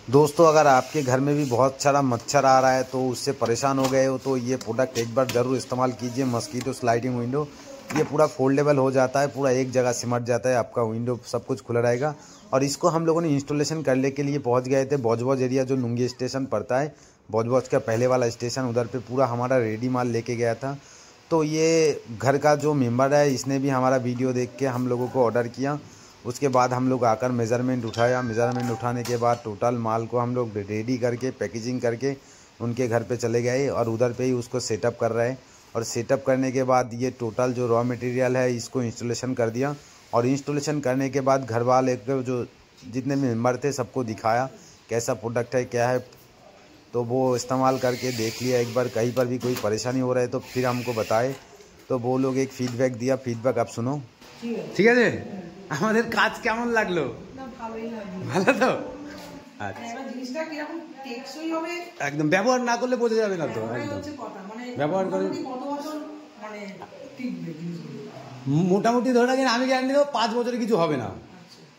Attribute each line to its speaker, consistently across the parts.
Speaker 1: दोस्तों अगर आपके घर में भी बहुत सारा मच्छर आ रहा है तो उससे परेशान हो गए हो तो ये प्रोडक्ट एक बार ज़रूर इस्तेमाल कीजिए। मस्कीटो स्लाइडिंग विंडो, ये पूरा फोल्डेबल हो जाता है, पूरा एक जगह सिमट जाता है, आपका विंडो सब कुछ खुला रहेगा। और इसको हम लोगों ने इंस्टॉलेशन करने के लिए पहुंच गए थे बॉज एरिया, जो नुंगी स्टेशन पड़ता है, बॉज का पहले वाला स्टेशन, उधर पे पूरा हमारा रेडी माल लेके गया था। तो ये घर का जो मेम्बर है इसने भी हमारा वीडियो देख के हम लोगों को ऑर्डर किया। उसके बाद हम लोग आकर मेज़रमेंट उठाया। मेज़रमेंट उठाने के बाद टोटल माल को हम लोग रेडी करके पैकेजिंग करके उनके घर पे चले गए और उधर पे ही उसको सेटअप कर रहे हैं। और सेटअप करने के बाद ये टोटल जो रॉ मटेरियल है इसको इंस्टॉलेशन कर दिया। और इंस्टॉलेशन करने के बाद घर वाले को जो जितने मेम्बर थे सबको दिखाया कैसा प्रोडक्ट है क्या है। तो वो इस्तेमाल करके देख लिया एक बार, कहीं पर भी कोई परेशानी हो रहा है तो फिर हमको बताए। तो वो लोग एक फीडबैक दिया, फीडबैक आप सुनो।
Speaker 2: ঠিক আছে, আমাদের কাজ কেমন লাগলো? ভালো তো? একদম ব্যবহার না করলে বোঝা যাবে না তো। একদম ব্যবহার করে মোটামুটি ধরে রাখেন, আমি গ্যারান্টি দেবো 5 বছরে কিছু হবে না।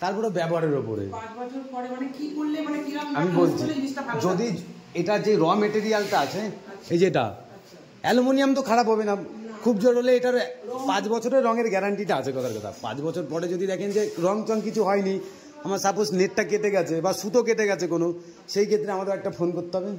Speaker 2: তারপরে ব্যবহারের ওপরে আমি বলছি, যদি এটা যে র মেটেরিয়ালটা আছে এই যেটা অ্যালুমিনিয়াম তো খারাপ হবে না, খুব জোর হলে এটার 5 বছরের রঙের গ্যারান্টিটা আছে। কথার কথা 5 বছর পরে যদি দেখেন যে রং টং কিছু হয়নি, আমার সাপোজ নেটটা কেটে গেছে বা সুতো কেটে গেছে কোনো, সেই ক্ষেত্রে আমাদের একটা ফোন করতে হবে।